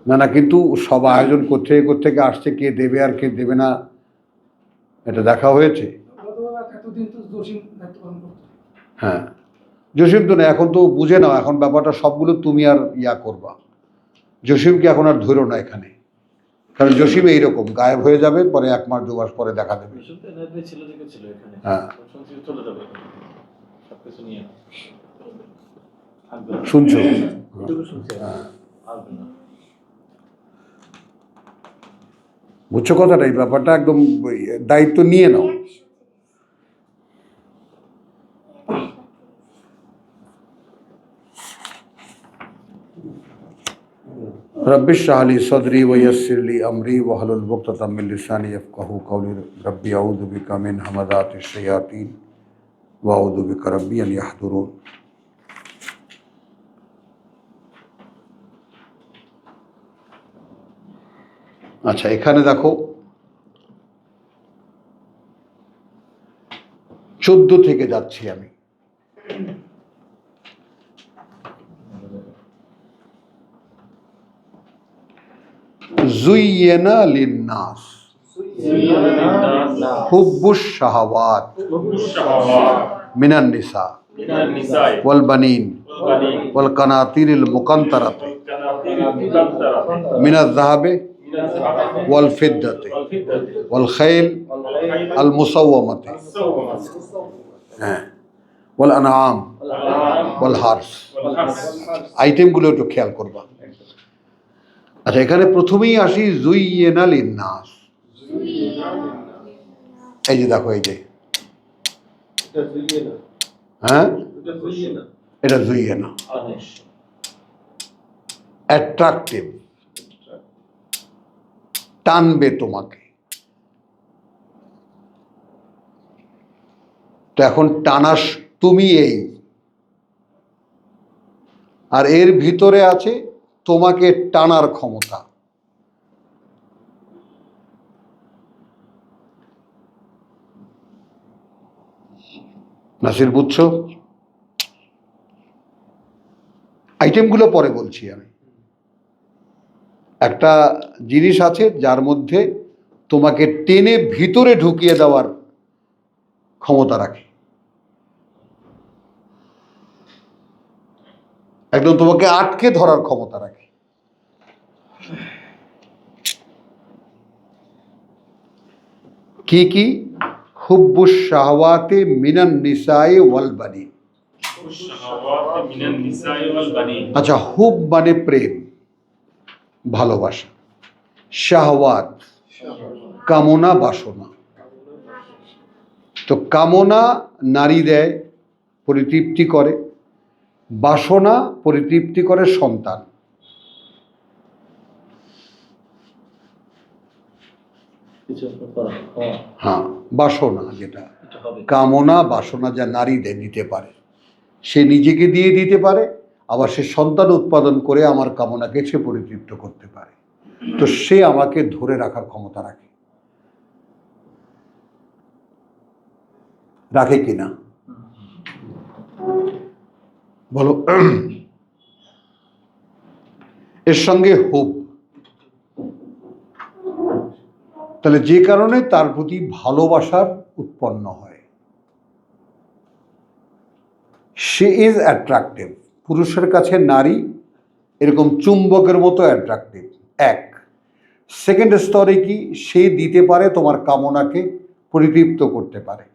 না না, কিন্তু সব আয়োজন কোথেকে আসছে, কে দেবে আর কে দেবে না এটা দেখা হয়েছে। হ্যাঁ, জসিম তো না, এখন তো বুঝে নাও, এখন ব্যাপারটা সবগুলো তুমি আর ইয়া করবা। জসিমকে এখন আর ধরো না এখানে, কারণ জসিম এইরকম গায়েব হয়ে যাবে, পরে 1 মাস 2 মাস পরে দেখা দেবে। হ্যাঁ, শুনছো? বুঝছো কথাটা? এই ব্যাপারটা একদম দায়িত্ব নিয়ে নাও। रब्बि इश्रह ली सदरी व यस्सिर ली अमरी वहलुल उक़दतम मिन लिसानी यफ़क़हू क़ौली रब्बि अऊज़ु बिका मिन हमाज़ातिश शयातीन व अऊज़ु बिका रब्बि अन यहदुरून। আচ্ছা, এখানে দেখো 14 থেকে যাচ্ছি আমি। जुय्यना लिन्नास हुब्बुश शहवात मिनन निसा वल बनीन वल कनातीरिल मुकंतरत मिनल ज़हब वल फिद्दत वल खैल अल मुसव्वमत वल अनआम वल हार्स। आइटेमগুলো একটু খেয়াল করবা। আচ্ছা, এখানে প্রথমেই আসি জুইয়েনা লিন্নাস। এই যে দেখো, এই যে হ্যাঁ, এটা জুইয়েনা, অ্যাট্রাকটিভ, টানবে তোমাকে। তো এখন টানাস তুমি এই, আর এর ভিতরে আছে তোমাকে টানার ক্ষমতা। নাসির, বুঝছো? আইটেমগুলো পরে বলছি আমি। একটা জিনিস আছে যার মধ্যে তোমাকে টেনে ভিতরে ঢুকিয়ে দেওয়ার ক্ষমতা রাখে, একদম তোমাকে আটকে ধরার ক্ষমতা রাখে। কি কি? হুব্বুশ শাহওয়াতে মিনান নিসায়ে ওয়াল বানিন। আচ্ছা, হুব মানে প্রেম, ভালোবাসা। শাহওয়াত কামনা, বাসনা। তো কামনা নারী দেয়, পরিতৃপ্তি করে। বাসনা পরিতৃপ্তি করে সন্তান। হ্যাঁ, বাসনা যেটা, কামনা বাসনা যা নারী দিতে পারে, সে নিজেকে দিয়ে দিতে পারে, আবার সে সন্তান উৎপাদন করে আমার কামনাকে সে পরিতৃপ্ত করতে পারে। তো সে আমাকে ধরে রাখার ক্ষমতা রাখে। রাখে কিনা বলো? এর সঙ্গে হুব, তাহলে যে কারণে তার প্রতি ভালোবাসার উৎপন্ন হয়। সে ইজ অ্যাট্রাকটিভ। পুরুষের কাছে নারী এরকম চুম্বকের মতো অ্যাট্রাকটিভ। এক। সেকেন্ড স্তরে কি? সে দিতে পারে তোমার কামনাকে পরিতৃপ্ত করতে পারে।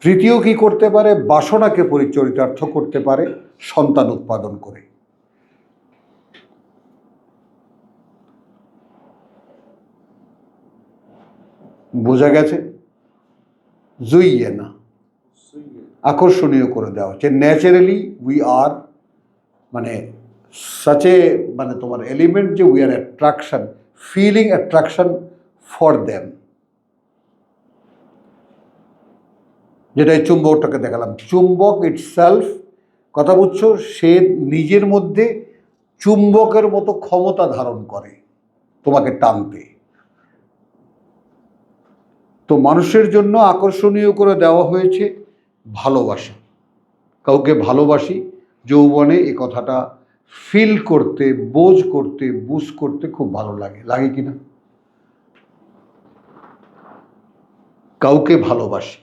তৃতীয় কি করতে পারে? বাসনাকে পরিচরিতার্থ করতে পারে সন্তান উৎপাদন করে। বোঝা গেছে? জুইয়েনা, আকর্ষণীয় করে দেওয়া হচ্ছে। ন্যাচারালি উই আর, মানে সাচে, মানে তোমার এলিমেন্ট যে we are attraction, feeling attraction for them. যেটা এই চুম্বকটাকে দেখালাম, চুম্বক ইটসেলফ, কথা বুঝছো, সে নিজের মধ্যে চুম্বকের মতো ক্ষমতা ধারণ করে তোমাকে টানতে। তো মানুষের জন্য আকর্ষণীয় করে দেওয়া হয়েছে ভালোবাসা। কাউকে ভালোবাসি যৌবনে, এ কথাটা ফিল করতে, বোঝ করতে, বুঝ করতে খুব ভালো লাগে, লাগে কিনা? কাউকে ভালোবাসি,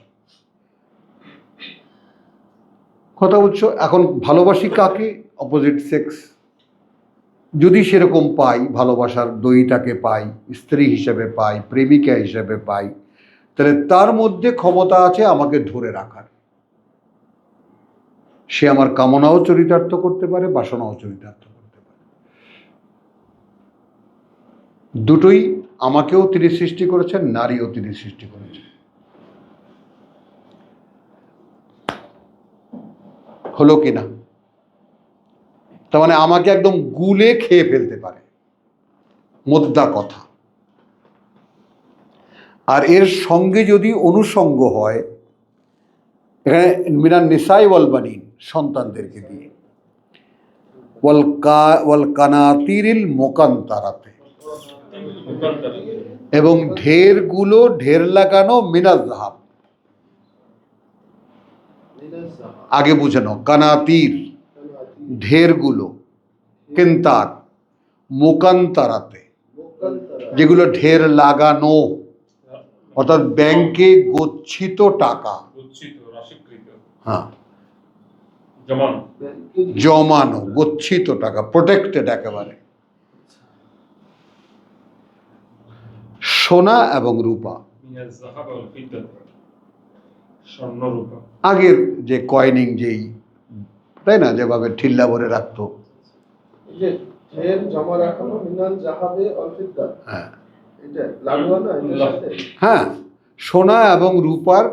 কথা বলছো। এখন ভালোবাসি কাকে? Opposite sex. যদি সেরকম পাই, ভালোবাসার দইটাকে পাই, স্ত্রী হিসেবে পাই, প্রেমিকা হিসেবে পাই, তাহলে তার মধ্যে ক্ষমতা আছে আমাকে ধরে রাখার। সে আমার কামনাও চরিতার্থ করতে পারে, বাসনাও চরিতার্থ করতে পারে। দুটোই, আমাকেও তিনি সৃষ্টি করেছেন, নারীও তিনি সৃষ্টি করেছেন। হলো কিনা? তার মানে আমাকে একদম গুলে খেয়ে ফেলতে পারে, মোদ্দা কথা। আর এর সঙ্গে যদি অনুষঙ্গ হয়, এখানে মিনান নিসাই ওয়াল বানিন, সন্তানদেরকে দিয়ে, ওয়াল কানাতিরিল মুকান্তারাতে, এবং ঢেরগুলো, ঢের লাগানো, মিনাল যাহাব। আগে বুঝে নাও, কানাতির ঢেরগুলো, কিন্তার মুকান্তারাতে, যেগুলো ঢের লাগানো, অর্থাৎ ব্যাংকে গচ্ছিত টাকা, হ্যাঁ, জমানো গচ্ছিত টাকা, প্রোটেক্টেড একেবারে। সোনা এবং রূপা, আগের যে কয়েনিং, যেই, তাই না, যেভাবে ঠিল্লা ভরে রাখতো, হ্যাঁ, সোনা এবং রূপার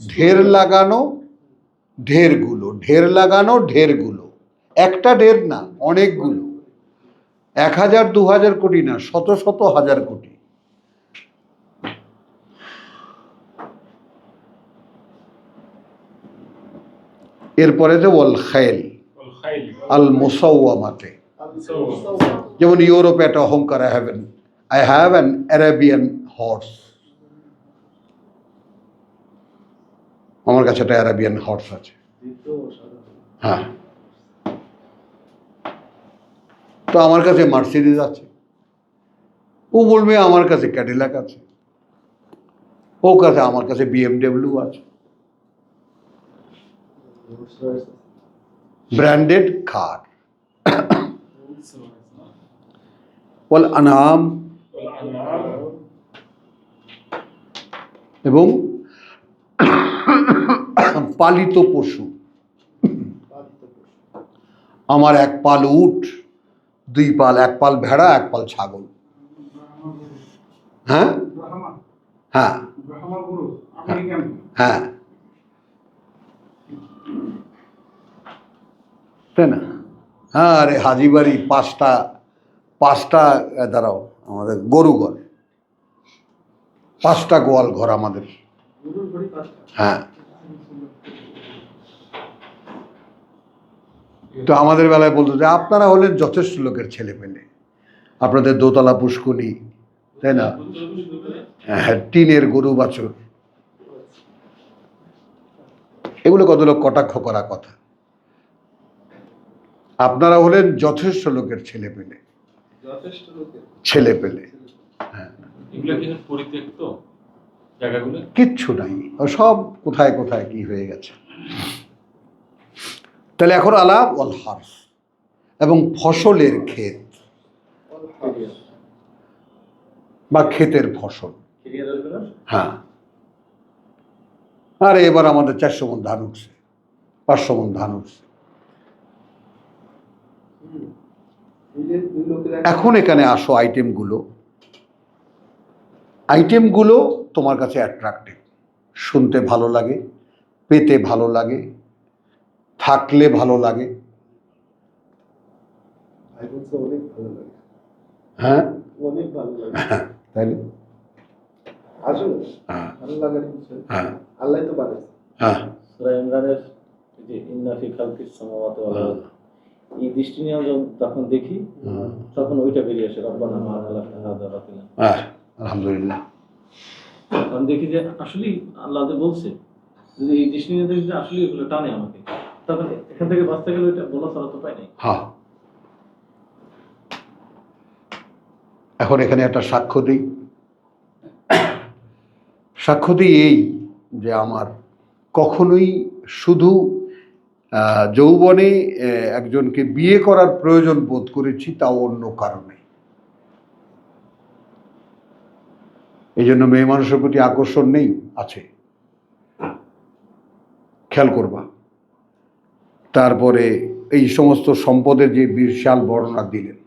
ঢের লাগানো, ঢেরগুলো, ঢের লাগানো, ঢেরগুলো, একটা ঢের না, অনেকগুলো, 1000 2000 কোটি না, শত শত হাজার কোটি। এরপরে যে ওয়াল খাইল আল মুসাওয়ামাতে, যেমন ইউরোপে একটা অহংকার, I have an Arabian horse, আমার কাছে একটা অ্যারাবিয়ান হর্স আছে, হ্যাঁ। তো আমার কাছে মার্সিডিজ আছে, ও বলবে আমার কাছে ক্যাডিলাক আছে, ও কাছে, আমার কাছে BMW আছে, ব্র্যান্ডেড কার। ওয়াল আনাম, এবং পালিত পশু, আমার 1 পাল উট, 2 পাল, 1 পাল ভেড়া, 1 পাল ছাগল, হ্যাঁ হ্যাঁ হ্যাঁ, তাই না? হ্যাঁ, আরে হাজিবাড়ি 5টা দাঁড়াও, আমাদের গরুঘর, 5টা গোয়াল ঘর আমাদের, হ্যাঁ। তো আমাদের বেলায় বলতো যে আপনারা হলেন যথেষ্ট লোকের ছেলে পেলে, আপনাদের দোতলা পুষ্কুনি, তাই না, হ্যাঁ, টিনের গরু বাছুর, এগুলো কত লোক কটাক্ষ করা কথা। আপনারা হলেন যথেষ্ট লোকের ছেলে পেলে, হ্যাঁ, কিচ্ছু নাই, সব কোথায় কোথায় কি হয়ে গেছে। তাহলে এখন আলাপ ওয়াল হার্স, এবং ফসলের ক্ষেত বা ক্ষেতের ফসল, হ্যাঁ। আরে এবার আমাদের 400 মণ ধান উঠছে, 500 মণ ধান উঠছে। এখন এখানে আসো, আইটেমগুলো তোমার কাছে অ্যাট্রাক্টিভ, শুনতে ভালো লাগে, পেতে ভালো লাগে, থাকলে ভালো লাগে, হ্যাঁ, তাই না? এই দৃষ্টি নিয়ে যখন দেখি, তখন ওইটা বেরিয়ে আসে, রব্বানা মা খালাকনা, আলহামদুলিল্লাহ। তখন দেখি যে আসলে আল্লাহ যে বলছে, যদি এই দৃষ্টি নিয়ে দেখি যে আসলে এগুলো টানে আমাকে, তখন এখান থেকে বাঁচতে গেলে ওইটা বলা ছাড়া তো পাই নাই। হ্যাঁ, এখন এখানে একটা সাক্ষ্য দিই। সাক্ষ্য দিই এই যে আমার কখনোই শুধু যৌবনে একজনকে বিয়ে করার প্রয়োজন বোধ করেছি, তাও অন্য কারণে। এই জন্য মেয়ে মানুষের প্রতি আকর্ষণ নেই, আছে, খেয়াল করবা। তারপরে এই সমস্ত সম্পদের যে বিশাল বর্ণনা দিলেন,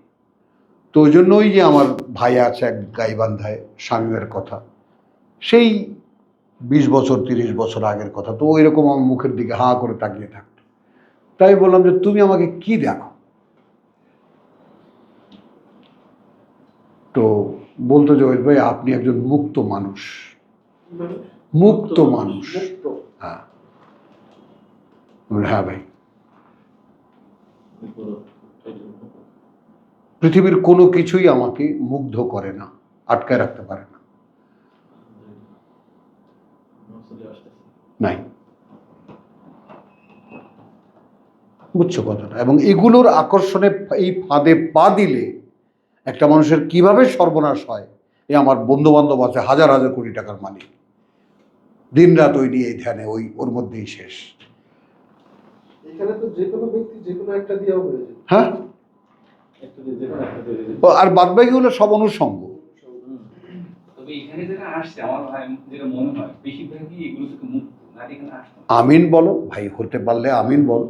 তো ওই জন্যই যে আমার ভাই আছে এক গাইবান্ধায়, স্বামীমের কথা, সেই 20 বছর 30 বছর আগের কথা, তো ওইরকম আমার মুখের দিকে হাঁ করে তাকিয়ে থাকতো। তাই বললাম যে তুমি আমাকে কি দেখো? তো বলতো যে ওই ভাই আপনি একজন মুক্ত মানুষ। মুক্ত মানুষ? হ্যাঁ। হ্যাঁ ভাই, পৃথিবীর কোনো কিছুই আমাকে মুগ্ধ করে না, আটকায় রাখতে পারে না। নাই, বুঝছো কথাটা? এবং এগুলোর আকর্ষণে এই ফাঁদে পা দিলে একটা মানুষের কিভাবে সর্বনাশ হয়, এ আমার বন্ধু বান্ধব আছে হাজার হাজার কোটি টাকার মালিক, দিন রাত ওই নিয়ে ধ্যানে, ওর মধ্যেই শেষ। এখানে তো যে কোনো ব্যক্তি যে কোনো একটা দিয়েও হয়ে যায়। হ্যাঁ, আর বাদ বাকি হলো সব অনুষঙ্গ। তবে এখানে যারা আসছে আমার ভাই যেটা মনে হয় বেশিরভাগই এগুলো থেকে মুক্ত, না এখানে আসতো। আমিন বলো ভাই, হতে পারলে আমিন বল।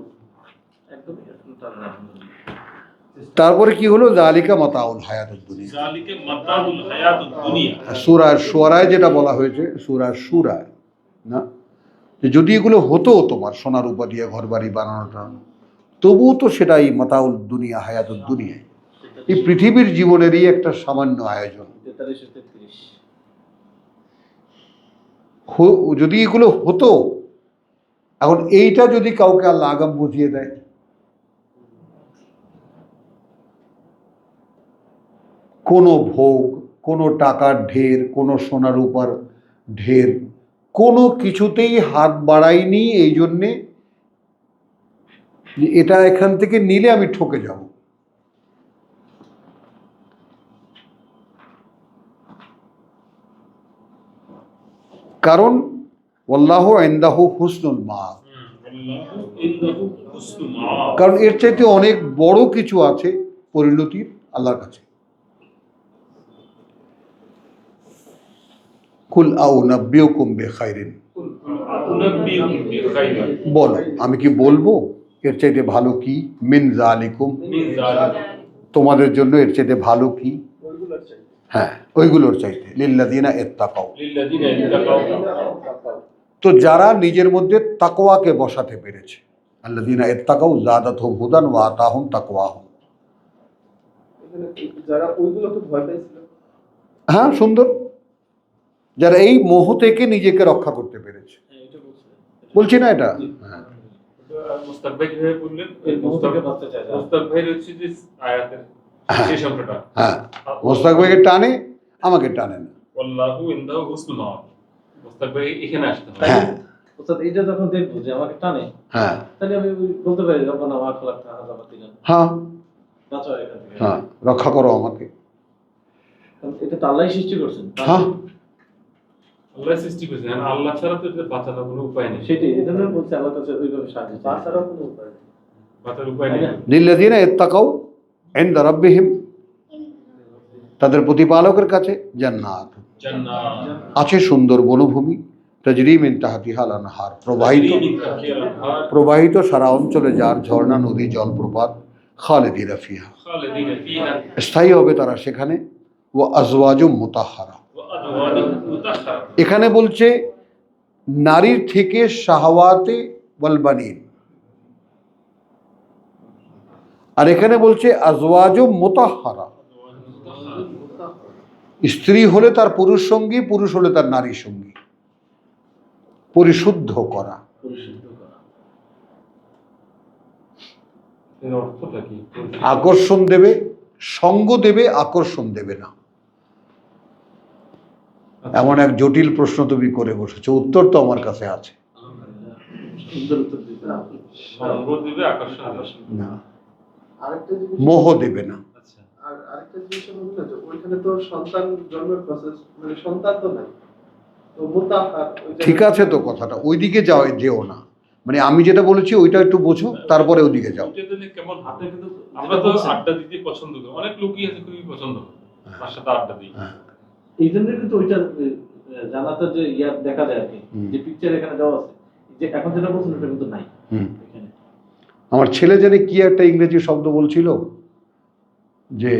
তারপরে কি হলো? জালিকা মাতাউল হায়াতুদ দুনিয়া, জালিকা মাতাউল হায়াতুদ দুনিয়া। সূরা শুআরায় যেটা বলা হয়েছে, সূরা শুরায় না, যে যদি এগুলো হতো তোমার সোনার রূপা দিয়ে ঘর বাড়ি বানানোটা, তবুও তো সেটাই মাতাউল দুনিয়া, হায়াতুদ দুনিয়া, এই পৃথিবীর জীবনেরই একটা সামান্য আয়োজন। যদি এগুলো হতো, এখন এইটা যদি কাউকে আল্লাহ আগাম বুঝিয়ে দেয়, কোনো ভোগ, কোনো টাকার ঢের, কোনো সোনা রূপার ঢের, কোনো কিছুতেই হাত বাড়াইনি এই জন্যে যে এটা এখান থেকে নিলে আমি ঠকে যাব। কারণ আল্লাহু ইনদাহু হুসনুল মাআব, কারণ এর চাইতে অনেক বড় কিছু আছে পরিণতির আল্লাহর কাছে। কুল আউনাব্বিউকুম বিখাইরিন, বলো আমি কি বলবো এর চাইতে ভালো কি? মিন যালিকুম, তোমাদের জন্য এর চাইতে ভালো কি? হ্যাঁ, ওইগুলোর চাইতে। লিল্লাযিনা ইত্তাকাউ, তো যারা নিজের মধ্যে তাকওয়াকে বসাতে পেরেছে। আল্লাযিনা ইত্তাকাউ যাদাতহুম হুদান ওয়া আতাহুম তাকওয়াহুম। যারা ওইগুলোকে ভয় পাইছিল, হ্যাঁ, সুন্দর, যারা এই মোহ থেকে নিজেকে রক্ষা করতে পেরেছে। বলছি না এটা? হ্যাঁ, মুস্তাক ভাই কিভাবে বললেন? মুস্তাক ভাই হচ্ছে যে আয়াতের শেষ অংশটা। হ্যাঁ, মোস্তাক ভাইকে টানে, আমাকে টানে না। আল্লাহু ইনদাহু হুসনুল মাআব, মুস্তাক ভাই এখানে আসতে হবে। হ্যাঁ অর্থাৎ এটা যখন দেখবো যে আমাকে টানে, হ্যাঁ তাহলে আমি বলতে পারি রব্বানা মা খালাকতা হাযা বাতিলান, হ্যাঁ বাঁচাও এখান থেকে। হ্যাঁ, রক্ষা করো আমাকে। কারণ এটা তো আল্লাহই সৃষ্টি করছেন। হ্যাঁ, আল্লাহ সৃষ্টি করেছেন, আর আল্লাহ ছাড়া তো এটা বাঁচানোর কোনো উপায় নেই। সেটাই, এই জন্য বলছি আল্লাহ কাছে ওইভাবে সাহায্য চাই। বাঁচারও কোনো উপায় নেই। বাঁচার উপায় নেই। লিল্লাযিনা ইত্তাকাউ ইনদা রাব্বিহিম, তাদের প্রতিপালকের কাছে জান্নাত জান্নাত আছে, সুন্দর বনভূমি, তাজরি মিন তাহতিহাল আনহার, প্রবাহিত সারা অঞ্চলে যার ঝর্ণা, নদী, জলপ্রপাত, খালিদিনা ফিহা, খালিদিনা ফিহা স্থায়ী হবে তারা সেখানে। ও আজওয়াজুম মুতাহহারা, ওয়া আজওয়াজুম মুতাহহারা, এখানে বলছে নারীর থেকে শাহওয়াতে ওয়াল বানিন, আর এখানে বলছে আজওয়াজুম মুতাহহারা, স্ত্রী হলে তার পুরুষ সঙ্গী, পুরুষ হলে তার নারী সঙ্গী, পরিশুদ্ধ করা। এর অর্থটা কি? আকর্ষণ দেবে, সঙ্গ দেবে, আকর্ষণ দেবে না। এমন এক জটিল প্রশ্ন তুমি করে বসেছো, উত্তর তো আমার কাছে আছে। সুন্দর উত্তর দিতে। সঙ্গ দিবে, আকর্ষণ দিবে না, আরেকটা জিনিস, মোহ দেবে না। আচ্ছা, আর আরেকটা জিনিস হলো না যে ওইখানে এখানে তো সন্তান জন্মের প্রসেস, মানে সন্তান তো নাই, তো মুতাহার ঠিক আছে তো কথাটা, ওইদিকে যেও না, মানে আমি যেটা বলেছি ওইটা একটু বোঝো, তারপরে ওইদিকে যাও। ওইটা দিলে কেমন হাতে কিন্তু আমরা তো আড্ডা দিতে পছন্দ করি, অনেক লোকই আছে খুবই পছন্দ করে তার সাথে আড্ডা দিই। এই জন্য কিন্তু ওইটা জানাতে যে ইয়া দেখা যায় আর কি, যে পিকচার এখানে দেওয়া আছে, যে এখন যেটা বলছেন ওটা কিন্তু নাই এখানে। আমার ছেলে জানে কি একটা ইংরেজি শব্দ বলছিল, যে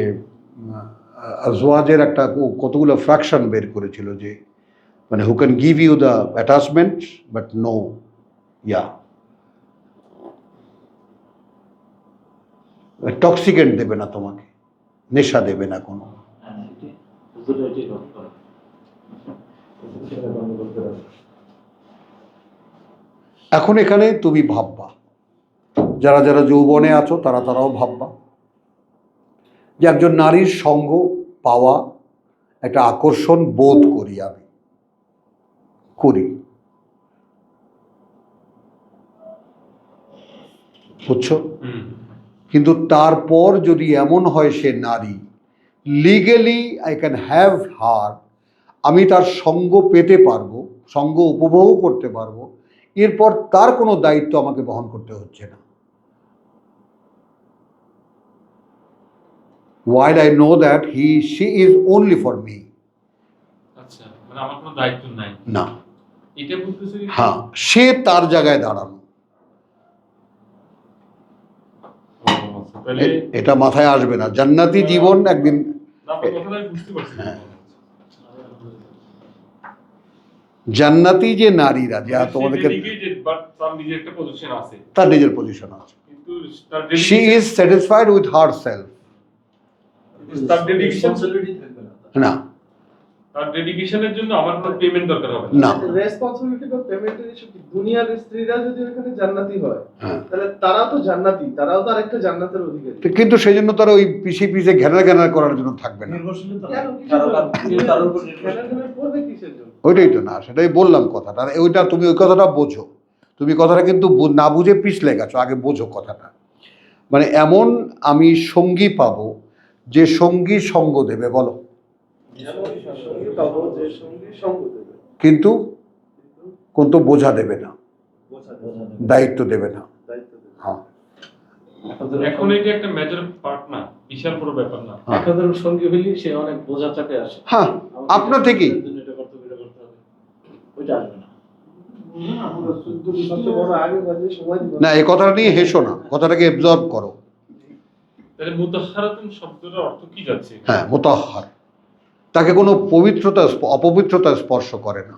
আজওয়াজের একটা কতগুলো ফ্র্যাকশন বের করেছিল, যে মানে who can give you the attachment but no yeah toxicant দেবে না তোমাকে, নেশা দেবে না কোনো। হ্যাঁ, এটাই হুজুর এটাই কথা বলে। সেটা বন্ধ করতে হবে। এখন এখানে তুমি ভাববা, যারা যারা যৌবনে আছো তারাও ভাববা যে একজন নারীর সঙ্গ পাওয়া একটা আকর্ষণ বোধ করি, আমি করি, বুঝছো? কিন্তু তারপর যদি এমন হয় সে নারী, লিগেলি আই ক্যান হ্যাভ হার, আমি তার সঙ্গ পেতে পারবো, সঙ্গ উপভোগ করতে পারবো, এরপর তার কোনো দায়িত্ব আমাকে বহন করতে হচ্ছে না। While I know that she is only for me. আচ্ছা, মানে আমার কোনো দায়িত্ব নাই না, এটা বলতেছে কি? হ্যাঁ, সে তার জায়গায় দাঁড়ানো, ও, আচ্ছা, তাহলে এটা মাথায় আসবে না। জান্নাতি জীবন একদিন, না, আপনার কথাটা আমি বুঝতে পারছি। জান্নাতি যে নারীরা, যা মানে তোমাদেরকে, সে dedicated, but তার নিজের একটা পজিশন আছে, তার নিজের পজিশন আছে, কিন্তু তার she is satisfied with herself. তার ডেডিকেশন, Responsibility থাকবে না। না, তার ডেডিকেশনের জন্য আমার কোনো পেমেন্ট দরকার হবে না, রেসপন্সিবিলিটি বা পেমেন্টের ইস্যু কি? দুনিয়ার স্ত্রীরা যদি ওখানে জান্নাতি হয়, হ্যাঁ। তাহলে তারাও তো জান্নাতি, তারাও তো আরেকটা জান্নাতের অধিকারী। কিন্তু সেই জন্য তারা ওই পিছে ঘেরা করার জন্য থাকবে না। নির্ভরশীলতা কেন? নাই। কারোর উপর নির্ভরশীল। খেলাধুলা করবে কিসের জন্য? ওইটাই তো না, সেটাই বললাম কথাটা, ওইটা তুমি ওই কথাটা বোঝো, তুমি কথাটা কিন্তু না বুঝে পিছলে গেছো, আগে বোঝো কথাটা। মানে এমন আমি সঙ্গী পাবো যে সঙ্গী সঙ্গ দেবে, বলো, এমন সঙ্গী পাবো যে সঙ্গী সঙ্গ দেবে, কিন্তু কিন্তু বোঝা দেবে না, দায়িত্ব দেবে না। দায়িত্ব দেবে। হ্যাঁ, এখন এটা একটা মেজর পার্ট না, বিশাল বড় ব্যাপার না। একাধারে সঙ্গী হইলে সে অনেক বোঝা চাপে আসে। হ্যাঁ, আপনার থেকেই। এটা করতে হবে, এটা করতে হবে। ওইটা আসবে না। সবচেয়ে বড় আগে বাজে সময় দিব না, এই কথাটা নিয়ে হেসো না, কথাটাকে এবজর্ব করো। তাহলে মুতাহারাতুন শব্দটার অর্থ কি যাচ্ছে? হ্যাঁ, মুতাহহার, তাকে কোনো পবিত্রতা অপবিত্রতা স্পর্শ করে না।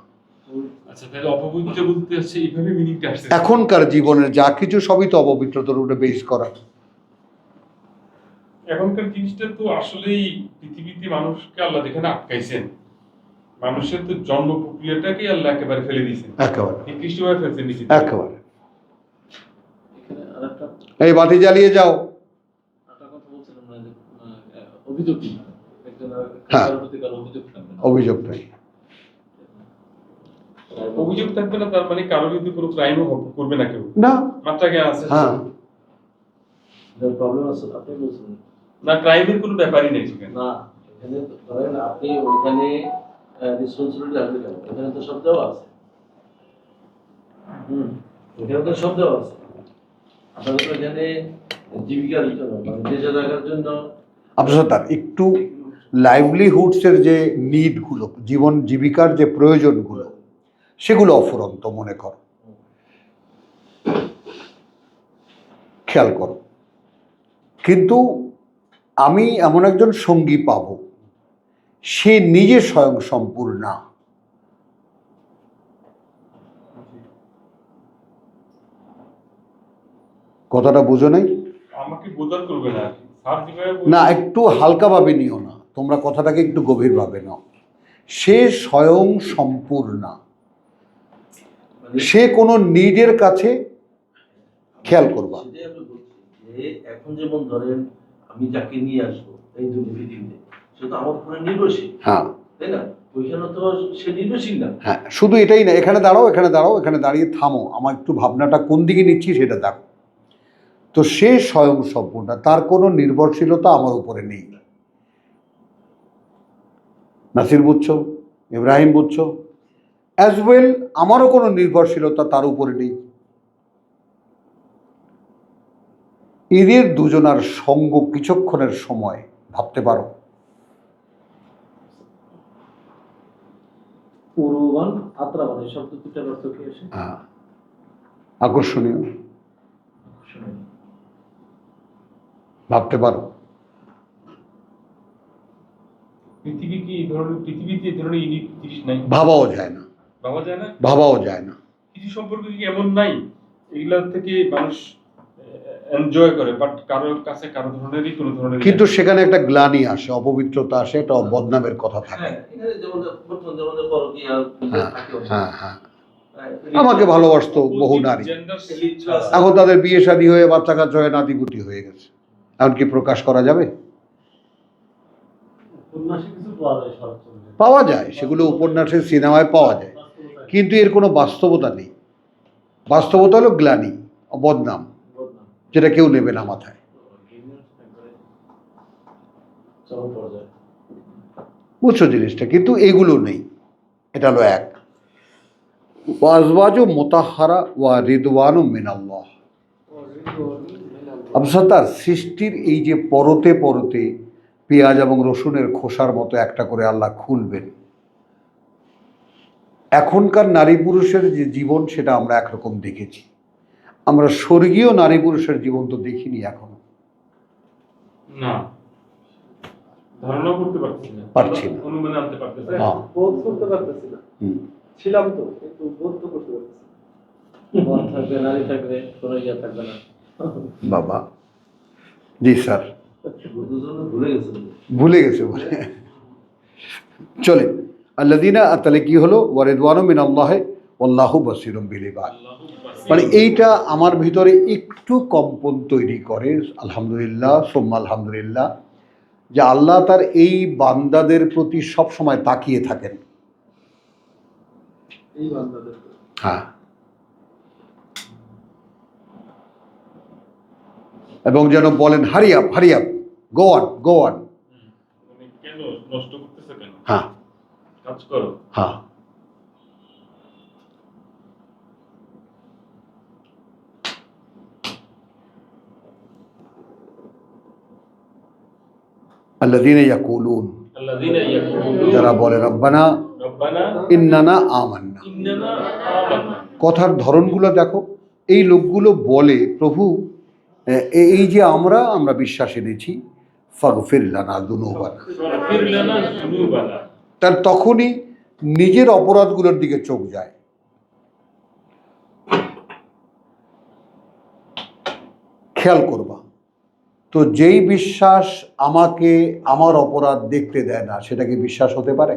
আচ্ছা, তাহলে অপবিত্র বলতে হচ্ছে এইভাবে মিনিংটা আসছে। এখনকার জীবনের যা কিছু সবই তো অপবিত্রতার উপরে বেস করা। এখনকার জিনিসটা তো আসলেই পৃথিবীতে মানুষকে আল্লাহ যেখানে আটকাইছেন, মানুষের তো জন্ম প্রক্রিয়াটাকে আল্লাহ একেবারে ফেলে দিয়েছেন, একেবারে নিকৃষ্টভাবে ফেলছেন নিচে। একেবারে। এখানে আরেকটা এই বাতি জ্বালিয়ে যাও। কথা বলছিলাম না যে অভিযোগ কি? একজন হ্যাঁ। কারোর প্রতি কারো অভিযোগ থাকবে না। অভিযোগ নেই। অভিযোগ থাকবে না, তার মানে কারো বিরুদ্ধে কোনো ক্রাইমও করবে না কেউ, না, মাত্রা জ্ঞান আছে। হ্যাঁ, প্রবলেম আছে আপনি বলছেন না, ক্রাইমের কোনো ব্যাপারই নেই সেখানে। না, এখানে ধরেন আপনি ওখানে রেসপন্সিবিলিটি আসবে কেন? এখানে তো সব দেওয়া আছে। এখানে তো সব দেওয়া আছে। আপনাদের তো এখানে জীবিকার জন্য, মানে বেঁচে থাকার জন্য আপনার তার একটু লাইভলিহুডসের যে নিডগুলো, জীবন জীবিকার যে প্রয়োজনগুলো, সেগুলো অফুরন্ত মনে করো, খেয়াল করো। কিন্তু আমি এমন একজন সঙ্গী পাব, সে নিজে স্বয়ং সম্পূর্ণ। কথাটা বুঝো নাই? আমাকে বোঝার করবে না স্যার, যেভাবে না, একটু হালকাভাবে নিও না, তোমরা কথাটাকে একটু গভীরভাবে নাও। সে স্বয়ং সম্পূর্ণ, সে কোনো নিডের কাছে, খেয়াল করবা। সেটাই আমি বলছি যে এখন যেমন ধরেন আমি যাকে নিয়ে আসবো এই পৃথিবীতে, সে তো আমার উপরে নির্ভরশীল, হ্যাঁ, তাই না? ওইখানে তো সে নির্ভরশীল না। হ্যাঁ, শুধু এটাই না, এখানে দাঁড়াও, এখানে দাঁড়াও, এখানে দাঁড়িয়ে থামো, আমার একটু ভাবনাটা কোন দিকে নিচ্ছি সেটা দেখো। তো সে স্বয়ং সম্পূর্ণ, তার কোনো নির্ভরশীলতা আমার উপরে নেই। নাসির বুঝছো, ইব্রাহিম বুঝছো, অ্যাজ ওয়েল আমারও কোনো নির্ভরশীলতা তার উপরে নেই। এদের দুজনার সঙ্গ কিছুক্ষণের সময় ভাবতে পারো। উরুবান আত্রাবান এই শব্দ দুটার অর্থ কি আসে? হ্যাঁ, আকর্ষণীয়, শুনুন। ভাবতে পারো। পৃথিবীতে এই ধরনের ইউনিক জিনিস নাই, ভাবাও যায় না, ভাবা যায় না। ভাবাও যায় না। কিছু সম্পর্ক কি এমন নাই এগুলা থেকে মানুষ এনজয় করে, বাট কারোর কাছে কারো ধরনেরই কোনো ধরনের কিন্তু সেখানে একটা গ্লানি আসে, অপবিত্রতা আসে, একটা বদনামের কথা থাকে। হ্যাঁ, এখানে যেমন বর্তমান যেমন পরকীয়া হ্যাঁ থাকে। হ্যাঁ হ্যাঁ, আমাকে ভালোবাসতো বহু নারী, এখন তাদের বিয়ে শাদী হয়ে বাচ্চা কাচ্চা হয়ে নাতিপুতি হয়ে গেছে, এখন কি প্রকাশ করা যাবে? উপন্যাসে কিছু পাওয়া যায় শরৎচন্দ্রের। পাওয়া যায়, সেগুলো উপন্যাসের সিনেমায় পাওয়া যায়, কিন্তু এর কোনো বাস্তবতা নেই। বাস্তবতা হলো গ্লানি, বদনাম, যেটা কেউ নেবে না মাথায়। চরম পর্যায়ে। বুঝছো জিনিসটা, কিন্তু এগুলো নেই। এটা হলো এক। ওয়াজওয়াজু মুতাহহারা ওয়া রিদওয়ানু মিনাল্লাহ। আবসাতার সৃষ্টির এই যে পরতে পরতে পেঁয়াজ এবং রসুনের খোসার মতো একটা করে আল্লাহ খুলবেন। এখনকার নারী পুরুষের যে জীবন সেটা আমরা একরকম দেখেছি, আমরা স্বর্গীয় নারী পুরুষের জীবন তো দেখিনি এখনো। না, ধারণা করতে পারছি না, পারছি না। অনুমানে আনতে পারতেছি না। হ্যাঁ। বোধ করতে পারতেছি না, ছিলাম তো, কিন্তু বোধ তো করতে পারতেছি না। মন থাকবে, নারী থাকবে, কোনো ইয়া থাকবে না। বাবা, জি স্যার, দুজনে ভুলে গেছে। ভুলে গেছে বলে চলে। আল্লাযীনা, তাহলে কি হলো? ওয়া রিদওয়ানু মিনাল্লাহি ওয়াল্লাহু বাসীরুম বিল ইবাদ। মানে এইটা আমার ভিতরে একটু কম্পন তৈরি করে, আলহামদুলিল্লাহ সুম্মা আলহামদুলিল্লাহ, যে আল্লাহ তার এই বান্দাদের প্রতি সব সময় তাকিয়ে থাকেন। এই বান্দাদের হ্যাঁ, এবং যেন বলেন hurry up hurry up, go on go on. মানে কেন নষ্ট করতেছে, কেন হ্যাঁ কাজ করো। হ্যাঁ, আল্লাযীনা ইয়াকুলুন, আল্লাযীনা ইয়াকুলুন, যারা বলে রব্বানা রব্বানা ইন্নানা আমান্না। ইন্নানা আমান্না। কথার ধরনগুলো দেখো, এই লোকগুলো বলে প্রভু এই যে আমরা বিশ্বাস এনেছি, ফাগফির লানা যুনুবানা। ফাগফির লানা যুনুবানা। তার তখনই নিজের অপরাধগুলোর দিকে চোখ যায়। খেয়াল করবা তো, যেই বিশ্বাস আমাকে আমার অপরাধ দেখতে দেয় না, সেটা কি বিশ্বাস হতে পারে?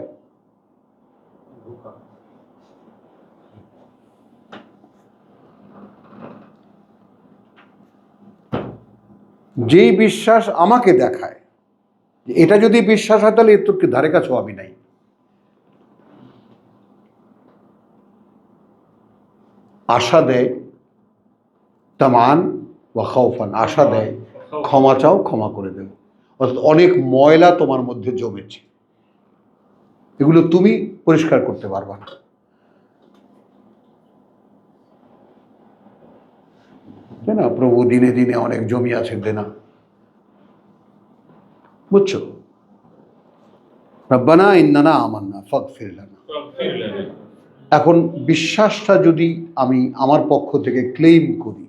যেই বিশ্বাস আমাকে দেখায়, এটা যদি বিশ্বাস হয় তাহলে এর তো কি ধারে কাছেও আমি নাই। আশা দেয় তামান ওয়া খাউফান, আশা দেয় ক্ষমা চাও ক্ষমা করে দেব। অর্থাৎ অনেক ময়লা তোমার মধ্যে জমেছে, এগুলো তুমি পরিষ্কার করতে পারবা না। তাই না? প্রভু দিনে দিনে অনেক জমি আছে দেনা, বুঝছো? রব্বানা ইন্নানা আমান্না ফাগফির লানা। ফাগফির লানা। এখন বিশ্বাসটা যদি আমি আমার পক্ষ থেকে ক্লেম করি,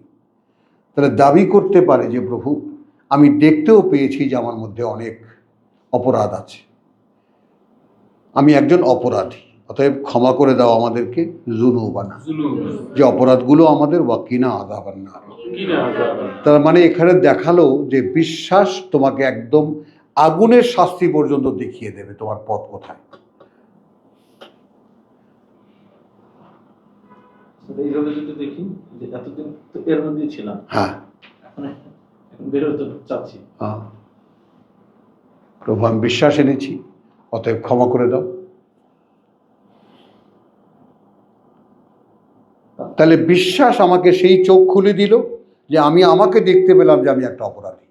তাহলে দাবি করতে পারে যে প্রভু আমি দেখতেও পেয়েছি যে আমার মধ্যে অনেক অপরাধ আছে, আমি একজন অপরাধী, অতএব ক্ষমা করে দাও আমাদেরকে, যুনুবানা, যে অপরাধগুলো আমাদের, ওয়াকিনা আযাবান নার। তার মানে এখানে দেখালো যে বিশ্বাস তোমাকে একদম আগুনের শাস্তি পর্যন্ত দেখিয়ে দেবে তোমার পথ কোথায়। এইভাবে যদি দেখি যে এতদিন তো এর মধ্যেই ছিলাম, হ্যাঁ এখন বেরোতে চাচ্ছি। হ্যাঁ, প্রভু আমি বিশ্বাস এনেছি, অতএব ক্ষমা করে দাও। তাহলে বিশ্বাস আমাকে সেই চোখ খুলে দিল যে আমি আমাকে দেখতে পেলাম যে আমি একটা অপরাধী।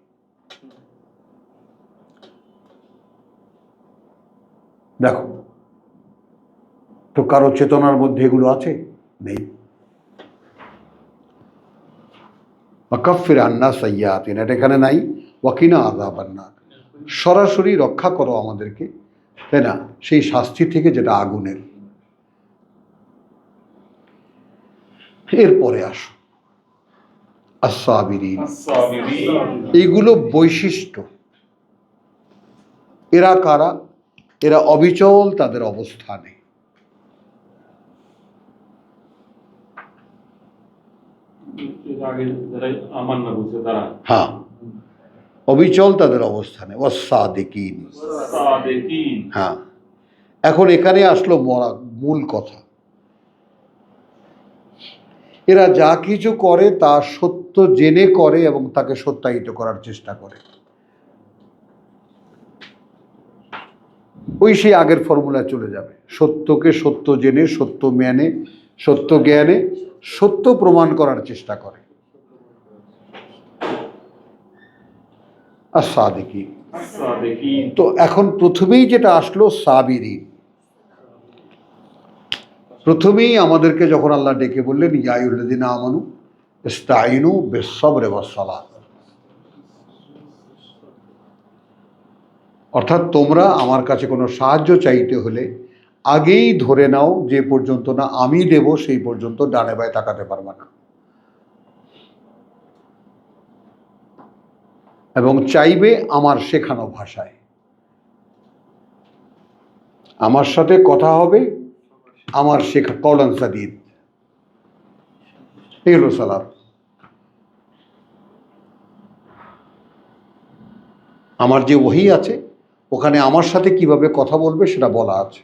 দেখো তো কারো চেতনার মধ্যে এগুলো আছে? নেই। ওয়াকাফির আন্না সাইয়্যাতিনা, এটা এখানে নাই। ওয়াকিনা আযাবান নার, সরাসরি রক্ষা করো আমাদেরকে, তাই না, সেই শাস্তি থেকে যেটা আগুনের। এরপরে আসো আস-সাবিরিন, এইগুলো বৈশিষ্ট্য। এরা কারা? এরা অবিচল তাদের অবস্থানে। আগে যারা আমার না বুঝছে তারা হ্যাঁ, অবিচল তাদের অবস্থানে। ওয়াস-সাদিকিন, সাদিকিন। হ্যাঁ। এখন এখানে আসলো মূল কথা। এরা যা কিছু করে তা সত্য জেনে করে এবং তাকে সত্যায়িত করার চেষ্টা করে। ওই সেই আগের ফর্মুলায় চলে যাবে। সত্যকে সত্য জেনে, সত্য মেনে, সত্য জ্ঞানে সত্য প্রমাণ করার চেষ্টা করে। আর সাদিকিন, সাদিকিন। তো এখন প্রথমেই যেটা আসলো সাবিরিন। প্রথমেই আমাদেরকে যখন আল্লাহ ডেকে বললেন ইয়া আইয়ুহাল্লাযীনা আমানু ইসতাঈনু বিস-সাবরি ওয়াস-সালাত, অর্থাৎ তোমরা আমার কাছে কোনো সাহায্য চাইতে হলে আগেই ধরে নাও যে পর্যন্ত না আমি দেব সেই পর্যন্ত ডানে বায়ে তাকাতে পারবে না, এবং চাইবে আমার শেখানো ভাষায়। আমার সাথে কথা হবে আমার শেখা কওলান সাদীদ। এই হলো সালাত। আমার যে ওহী আছে ওখানে আমার সাথে কিভাবে কথা বলবে সেটা বলা আছে।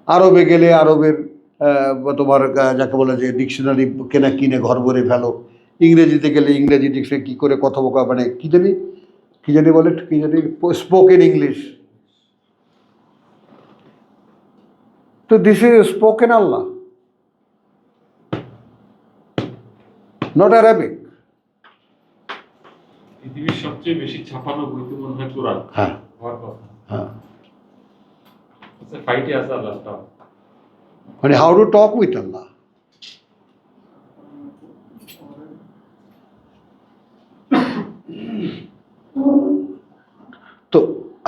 আরবে গেলে আরবের তোমার যাকে বলে যে ডিকশনারি কিনে ঘর ভরে ফেলো। ইংরেজিতে গেলে ইংরেজি ডিকশনারি কী করে কথা বলা, মানে কী জানি বলে, কী জানি স্পোকেন ইংলিশ। তো this is spoken Allah, not Arabic. পৃথিবীর সবচেয়ে বেশি ছাপানো বই তো মনে হয় কোরআন। হ্যাঁ হওয়ার কথা। হ্যাঁ, আচ্ছা, ফাইটে আছে আল্লাহটা। মানে হাউ টু টক উইথ আল্লাহ। তো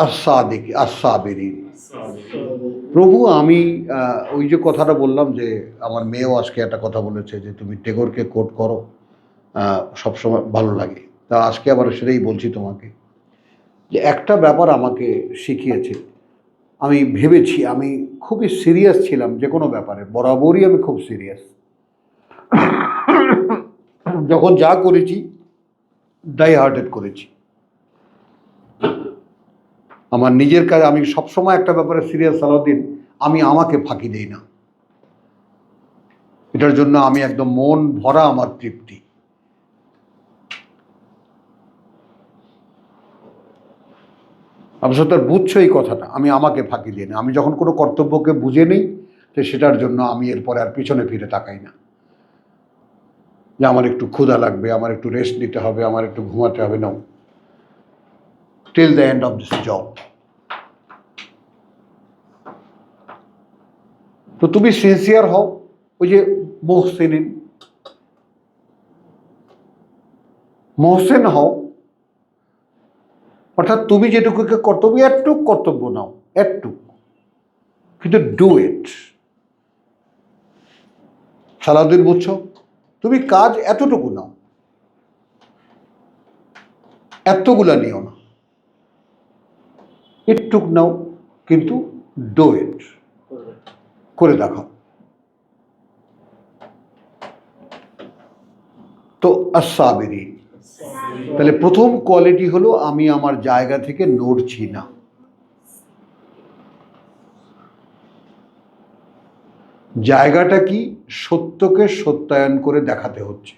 আস-সাবিরিন, প্রভু আমি ওই যে কথাটা বললাম যে আমার মেয়েও আজকে একটা কথা বলেছে যে তুমি টেগোরকে কোট করো, সবসময় ভালো লাগে। তা আজকে আবার সেটাই বলছি তোমাকে, যে একটা ব্যাপার আমাকে শিখিয়েছে। আমি ভেবেছি, আমি খুবই সিরিয়াস ছিলাম যে কোনো ব্যাপারে, বরাবরই আমি খুব সিরিয়াস। যখন যা করেছি ডাই হার্টেড করেছি। আমার নিজের কাজ, আমি সবসময় একটা ব্যাপারে সিরিয়াস সালাউদ্দিন, আমি আমাকে ফাঁকি দিই না। এটার জন্য আমি একদম মন ভরা আমার তৃপ্তি। অবশ্য তার বুঝছো এই কথাটা, আমি আমাকে ফাঁকি দিই না। আমি যখন কোনো কর্তব্যকে বুঝে নিই তো সেটার জন্য আমি এরপরে আর পিছনে ফিরে তাকাই না, যে আমার একটু ক্ষুধা লাগবে, আমার একটু রেস্ট নিতে হবে, আমার একটু ঘুমাতে হবে। না, till the end of this job. তো তুমি সিনসিয়ার হও, ওই যে মোহসেন হও, অর্থাৎ তুমি যেটুকুকে কর্তব্য, একটু কর্তব্য নাও, একটু, কিন্তু ডু ইট। সালাউদ্দিন বুঝছো, তুমি কাজ এতটুকু নাও, এতগুলা নিও না, একটুক নাও, কিন্তু ডু ইট, করে দেখাও। তো আস-সাবিরিন, তাহলে প্রথম কোয়ালিটি হলো আমি আমার জায়গা থেকে নড়ছি না। জায়গাটা কি? সত্যকে সত্যায়ন করে দেখাতে হচ্ছে।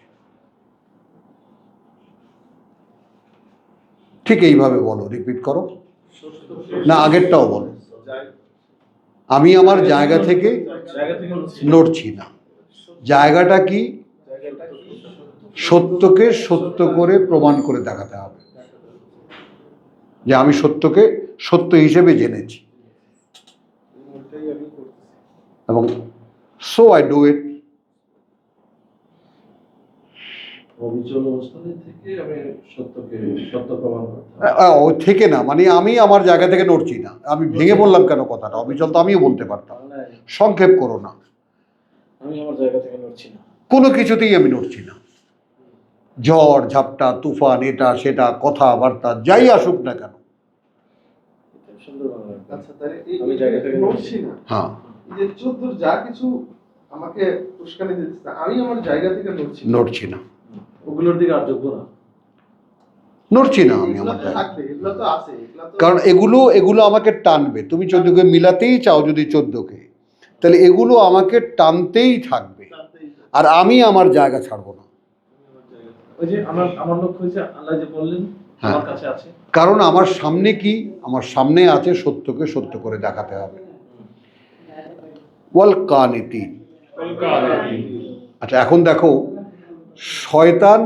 ঠিক এইভাবে বলো, রিপিট করো, না আগেরটাও বলো। আমি আমার জায়গা থেকে নড়ছি না। জায়গাটা কি? সত্যকে সত্য করে প্রমাণ করে দেখাতে হবে। যে আমি সত্যকে সত্য হিসেবে জেনেছি, ওইটাই আমি করতেছি। এবং সো আই ডু ইট। অবিচল অবস্থানে থেকে আমি সত্য প্রমাণ করতাম। ও থেকে না, মানে আমি আমার জায়গা থেকে নড়ছি না। আমি ভেঙে বললাম কেন কথাটা? অবিচল তো আমিও বলতে পারতাম। সংক্ষেপ করো না। আমি আমার জায়গা থেকে নড়ছি না, কোনো কিছুতেই আমি নড়ছি না। ঝড় ঝাপটা তুফান এটা সেটা কথাবার্তা যাই আসুক না কেন, সুন্দর বাংলা। আচ্ছা, তাহলে আমি জায়গা থেকে নড়ছি না। হ্যাঁ, এই যে 14 যা কিছু আমাকে উস্কানি দিচ্ছে, আমি আমার জায়গা থেকে নড়ছি না। নড়ছি না, ওগুলোর দিকে আর যোগ্য না। নড়ছি না আমি এগুলো আমার তো জায়গা। থাকবে, এগুলো তো আছে, এগুলো তো কারণ এগুলো আমাকে টানবে। তুমি 14কে মিলাতেই চাও যদি 14কে, তাহলে এগুলো আমাকে টানতেই থাকবে, জানতেই হবে। আর আমি আমার জায়গা ছাড়বো না। আমার জায়গা থেকে। ওই যে আমার লক্ষ্য হয়েছে আল্লাহ যে বললেন হ্যাঁ। আমার কাছে আছে। কারণ আমার সামনে কি? আমার সামনে আছে সত্যকে সত্য করে দেখাতে হবে। ওয়াল কানিতিন। আচ্ছা, এখন দেখো শয়তান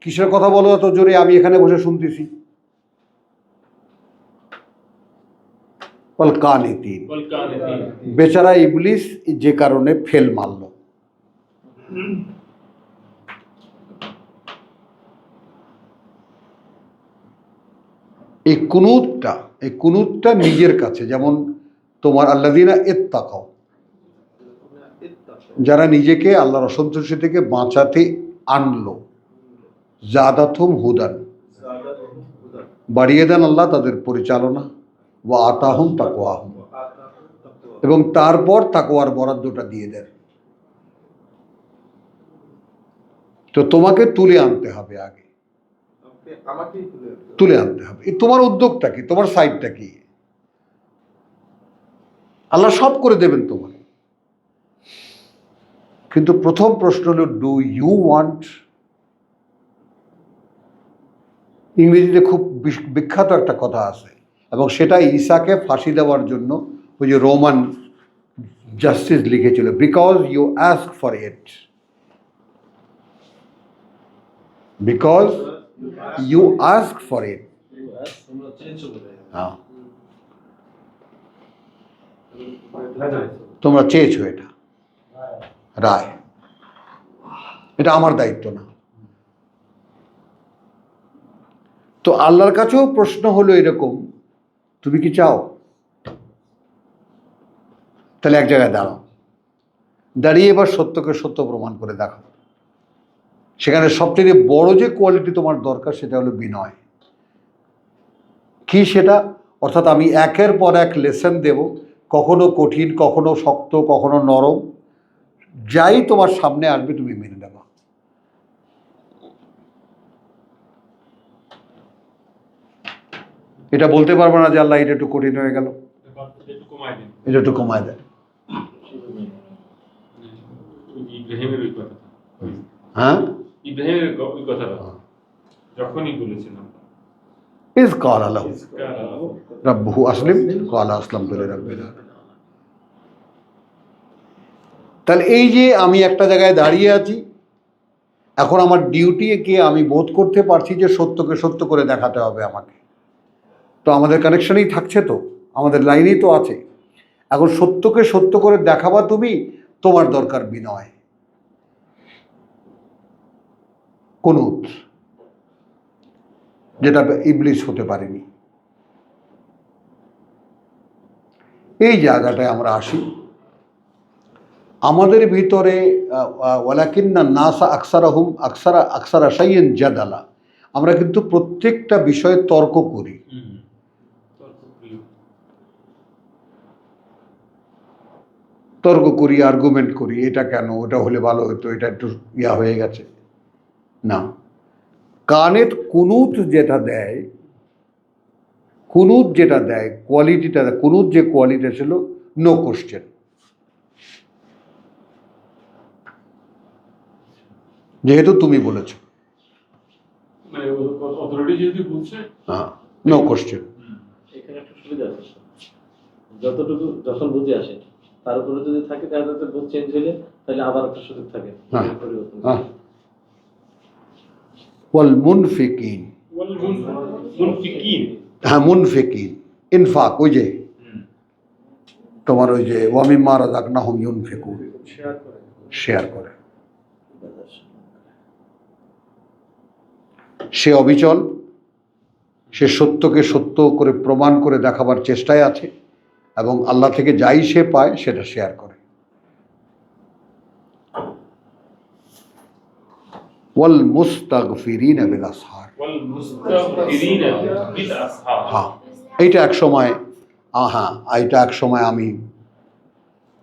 কিসের কথা বলো এত জোরে? আমি এখানে বসে শুনতেছি। ওয়াল কানিতিন, বেচারা ইবলিস যে কারণে ফেল মারল। এই কুনুতটা নিজের কাছে, যেমন তোমার আল্লাযীনা ইত্তাকাও, যারা নিজেকে আল্লাহর অসন্তুষ্টি থেকে বাঁচাতে আনলো, জাদাতুম হুদান, বাড়িয়ে দেন আল্লাহ তাদের পরিচালনা, ওয়া আতাহুম তাকওয়াহুম, এবং তারপর তাকওয়ার বরাদ্দটা দিয়ে দেন। তো তোমাকে তুলে আনতে হবে, আগে আমাকেই তুলে আনতে হবে। তোমার উদ্যোগটা কি? তোমার সাইডটা কি? আল্লাহ সব করে দেবেন তোমার, কিন্তু প্রথম প্রশ্ন হলো ডু ইউ ওয়ান্ট। ইংরেজিতে খুব বিখ্যাত একটা কথা আছে, এবং সেটা ঈসাকে ফাঁসি দেওয়ার জন্য ওই যে রোমান জাস্টিস লিখেছিল, because you ask for it, because you ask for it. তোমরা চেঞ্জ করে দেয়। হ্যাঁ, তোমরা চেয়েছো এটা, রায়। এটা আমার দায়িত্ব না। তো আল্লাহর কাছেও প্রশ্ন হলো এরকম, তুমি কি চাও? তাহলে এক জায়গায় দাঁড়াও, দাঁড়িয়ে এবার সত্যকে সত্য প্রমাণ করে দেখাও। সেখানে সবথেকে বড় যে কোয়ালিটি তোমার দরকার সেটা হলো বিনয়। কি সেটা? অর্থাৎ আমি একের পর এক লেসন দেব, কখনো কঠিন, কখনো শক্ত, কখনো নরম, যাই তোমার সামনে আসবে তুমি মেনে নেবা। এটা বলতে পারবো না যে আল্লাহ এটা একটু কঠিন হয়ে গেল, এটা একটু কমায় দেয়। ইব্রাহিমের ওই কথা, হ্যাঁ, ইব্রাহিমের ওই কথাটা যখনই বলেছিলাম ইজ ক্বালা লাহু রাব্বুহু আসলিম ক্বালা আসলামতু লিরাব্বিল আলামিন। তাহলে এই যে আমি একটা জায়গায় দাঁড়িয়ে আছি, এখন আমার ডিউটি কি? আমি বোধ করতে পারছি যে সত্যকে সত্য করে দেখাতে হবে আমাকে। তো আমাদের কানেকশনেই থাকছে, তো আমাদের লাইনেই তো আছে। এখন সত্যকে সত্য করে দেখাবা তুমি, তোমার দরকার বিনয়, কুনুত, যেটা ইবলিস হতে পারেনি। এই জায়গাটায় আমরা আসি। আমাদের ভিতরে ওয়ালাকিন্না নাসা আকসারাহুম আকসারা শাইইন জাদালা, আমরা কিন্তু প্রত্যেকটা বিষয়ে তর্ক করি। তর্ক করি, আর্গুমেন্ট করি, এটা কেন, ওটা হলে ভালো হতো, এটা একটু হয়ে গেছে না। কানের কুনুত যেটা দেয়, কুনুত যেটা দেয়, কোয়ালিটিটা, কুনুত যে কোয়ালিটি ছিল, নো কোশ্চেন। যেহেতু তুমি বলেছো, মানে অথরিটি যদি বলছে, হ্যাঁ, নো কোশ্চেন। এখানে একটা সুবিধা আছে, যতটুকু যখন বুঝে আসে তার উপরে যদি থাকে তাহলে তো বুঝ চেঞ্জ হলে তাহলে আবার একটা সুযোগ থাকে হ্যাঁ, পরিবর্তন। হ্যাঁ। ওয়াল মুনফিকিন, মুনফিকিন হ্যাঁ, মুনফিকিন, ইনফাক, ওই যে তোমার ওই যে ওয়ামিম্মা রাযাকনাহুম ইউনফিকুন, শেয়ার করে। শেয়ার করে। সে অবিচল, সে সত্যকে সত্য করে প্রমাণ করে দেখাবার চেষ্টায় আছে এবং আল্লাহ থেকে যাই সে পায় সেটা শেয়ার করে। ওয়াল মুস্তাগফিরিনা বিল আসহার, ওয়াল মুস্তাগফিরিনা বিল আসহার। হ্যাঁ, এইটা এক সময়, হ্যাঁ এইটা এক সময় আমি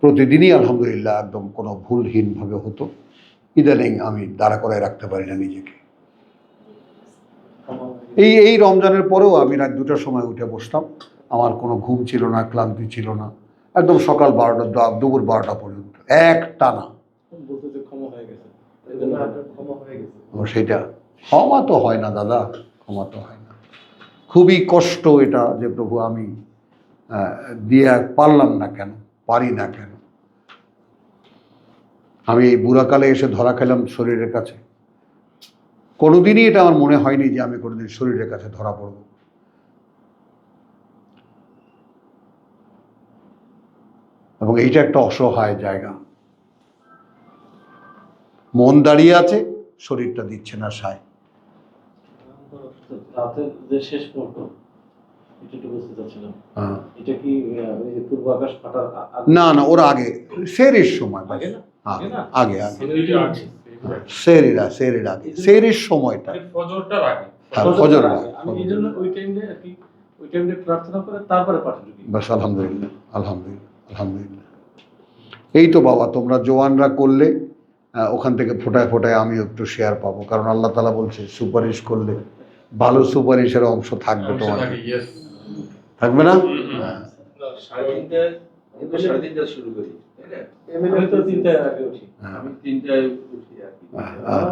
প্রতিদিনই আলহামদুলিল্লাহ একদম কোনো ভুলহীনভাবে হতো। ইদানিং আমি দাঁড়া করায় রাখতে পারি না নিজেকে। এই রমজানের পরেও আমি রাত 2টার সময় উঠে বসতাম, আমার কোনো ঘুম ছিল না, ক্লান্তি ছিল না, একদম সকাল 12টা দুপুর 12টা পর্যন্ত এক টানা। বলতে যে ক্ষমা হয়ে গেছে, এই এই জন্য জন্য আপনার ক্ষমা হয়ে গেছে। ও সেটা ক্ষমা তো হয় না দাদা, ক্ষমা তো হয় না। খুবই কষ্ট এটা যে প্রভু আমি দিয়ে পারলাম না কেন, পারি না কেন। আমি এই বুড়াকালে এসে ধরা খেলাম শরীরের কাছে। কোনোদিনই এটা আমার মনে হয়নি যে আমি কোনোদিন শরীরের কাছে ধরা পড়ব। এবং এইটা একটা অসহায় জায়গা। মন দাঁড়িয়ে আছে, শরীরটা দিচ্ছে না সায়। রাতের যে শেষ মুহূর্ত, এটা একটু বুঝতে চাচ্ছিলাম, হ্যাঁ। এটা কি ওই যে পূর্ব আকাশ ফাটার না না, ওরা আগে সেরির সময়, আগে না? আগে আগে না? আগে আগে সেটা আছে। সেরির আগে, সেরির সময়টা। মানে ফজরটার আগে। হ্যাঁ, ফজর আগে। আমি এই জন্য ওই টাইমে আর কি, ওই টাইমে প্রার্থনা করে তারপরে পাঠে ঢুকি। বাস, আলহামদুলিল্লাহ, আলহামদুলিল্লাহ, আলহামদুলিল্লাহ। এই তো বাবা, তোমরা জওয়ানরা করলে ওখান থেকে ফোটায় ফোটায় আমি একটু শেয়ার পাবো, কারণ আল্লাহ তাআলা বলছে সুপারিশ করলে ভালো সুপারিশের অংশ থাকবে তোমার, ইয়েস। থাকবে না? সাড়ে তিনটায়, কিন্তু সাড়ে তিনটায় শুরু করি, তাই না? আমি তো 3টায় আগে উঠি, হ্যাঁ, আমি তিনটায় উঠি আর কি। হ্যাঁ,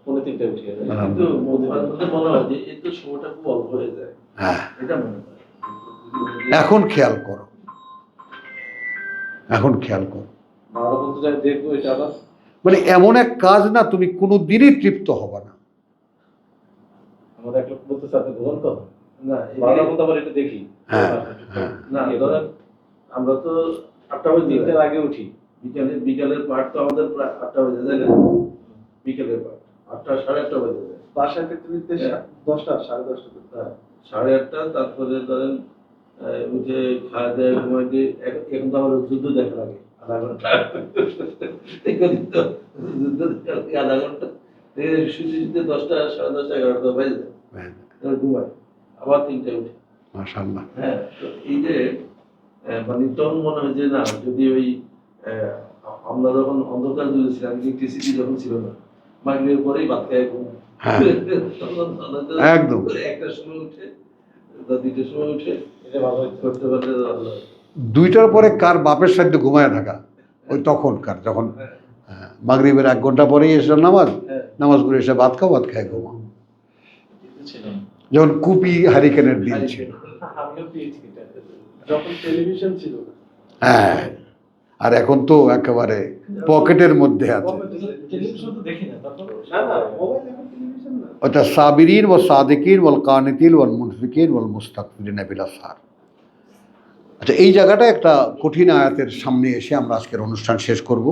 পৌনে 3টায় উঠি। কিন্তু আমাদের মনে হয় যে এই তো সময়টা খুব অল্প হয়ে যায়, হ্যাঁ। এটা মনে হয়। এখন খেয়াল করো, এখন খেয়াল করো। 12 পর্যন্ত যাই দেখবো, এটা আবার মানে এমন এক কাজ না, তুমি কোনো দিনই তৃপ্ত হবে না। আমাদের এক লোক বলতেছে আপনি গ্রহণ করো, না, 12 পর্যন্ত আবার এটা দেখি। হ্যাঁ, হ্যাঁ। না, ধরেন আমরা তো 8টা বাজে 3টার আগে উঠি। বিকালের পাঠ তো আমাদের প্রায় 8টা বাজে যায় না? বিকেলের পাঠ 8টা, সাড়ে 8টা বাজে যায়। বাসায় ফিরতে ফিরতে 10টা, 10:30 পর্যন্ত। হ্যাঁ, 8:30, তারপরে ধরেন উঠে খাওয়া দাওয়া ঘুমাইতে, এখন তো আমার যুদ্ধ দেখার আগে আধা ঘন্টা এখানে তো যুদ্ধ দেখার আগে আধা ঘন্টা শুতে শুতে 10টা, 10:30, 11টা বাজে যায়, তারপর ঘুমাই, আবার 3টায় উঠি। মাশাআল্লাহ। হ্যাঁ, তো এই যে মানে তখন মনে হয় যে না, যদি ওই আমরা যখন অন্ধকার যুগে ছিলাম, ইলেকট্রিসিটি যখন ছিল না, মাগরিবের পরেই ভাত খাই ঘুম। হ্যাঁ। তখন একদম। 1টার সময় উঠে বা 2টার সময় উঠে এটা ভালো হয়েছে। করতে পারলে ভালো হয়। 2টার পরে কার বাপের সাথে ঘুমায় থাকা, ওই তখনকার, যখন মাগরিবের 1 ঘন্টা পরেই এসে নামাজ নামাজ পড়ে এসে ভাত খায় ঘুমাও, ছিলাম। যখন কুপি হারিকেনের দিন ছিল। আমিও পেয়েছি এটা। যখন টেলিভিশন ছিল না। হ্যাঁ, আর এখন তো একেবারে পকেটের মধ্যে আছে। টেলিভিশন তো দেখি না, তারপর না না, মোবাইল এখন টেলিভিশন না। ওটা সাবিরিন ওয়াল সাদিকিন ওয়াল কানিতিন ওয়াল মুনফিকিন ওয়াল মুস্তাগফিরিন বিল আসহার। আচ্ছা, এই জায়গাটা একটা কঠিন আয়াতের সামনে এসে আমরা আজকের অনুষ্ঠান শেষ করব।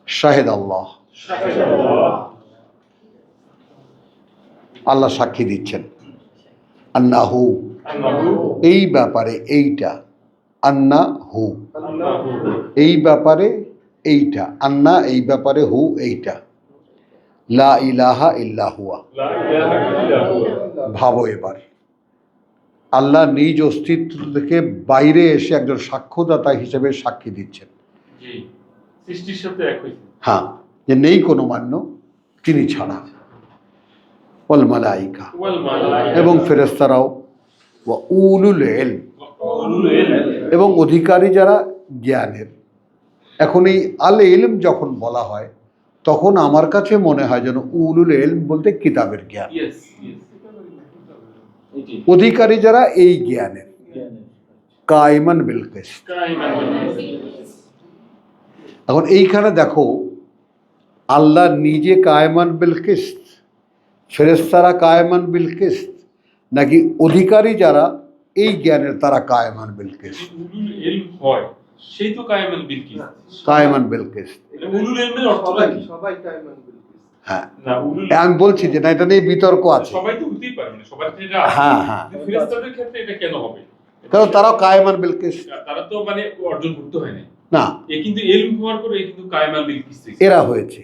শাহেদ আল্লাহ, আল্লাহ সাক্ষী দিচ্ছেন, আন্নাহু, এই ব্যাপারে এইটা, আন্নাহু এই ব্যাপারে এইটা, আন্না এই ব্যাপারে, হু এইটা, লা ইলাহা ইল্লা হুয়া। ভাবো এবার, আল্লাহ নিজ অস্তিত্ব থেকে বাইরে এসে একজন সাক্ষ্যদাতা হিসেবে সাক্ষী দিচ্ছেন, জি, সৃষ্টির সাথে এক হইছে। হ্যাঁ, যে নেই কোনো মান্য তিনি ছাড়া। ওয়াল মালাইকা, ওয়াল মালাইকা, এবং ফেরেশতারাও, ওয়া উলুল ইলম, উলুল ইলম, এবং অধিকারী যারা জ্ঞানের। এখন এই আল ইলম যখন বলা হয়, তখন আমার কাছে মনে হয় যেন উলুল ইলম বলতে কিতাবের জ্ঞান, ইয়েস ইয়েস, এটি অধিকারী যারা এই জ্ঞানের, কায়মান বিল কিসত। কাইমান এখন এইখানে দেখো, আল্লাহ নিজে কায়মান বিল কিসত, ফেরেশতারা কায়মান বিল কিসত, নাকি অধিকারী যারা এই জ্ঞানের তারা কায়েমান বিল কিসত। উলুল ইলম হয় সেই তো কায়েমান বিল কিসত। কায়েমান বিল কিসত, উলুল ইলমের অর্থটা সবাই কি? সবাই কায়েমান বিল কিসত। হ্যাঁ না উলুল আমি বলছি যে না, এটা নিয়ে বিতর্ক আছে। সবাই তো হতেই পারে, মানে সবার ক্ষেত্রে এটা আছে। হ্যাঁ হ্যাঁ, কিন্তু ফেরেশতাদের ক্ষেত্রে এটা কেন হবে? কারণ তারাও কায়েমান বিল কিসত তারা তো মানে অর্জন করতে হয় না। না, এ কিন্তু ইলম হওয়ার পরে এ কিন্তু কায়েমান বিল কিসত। এরা হয়েছে।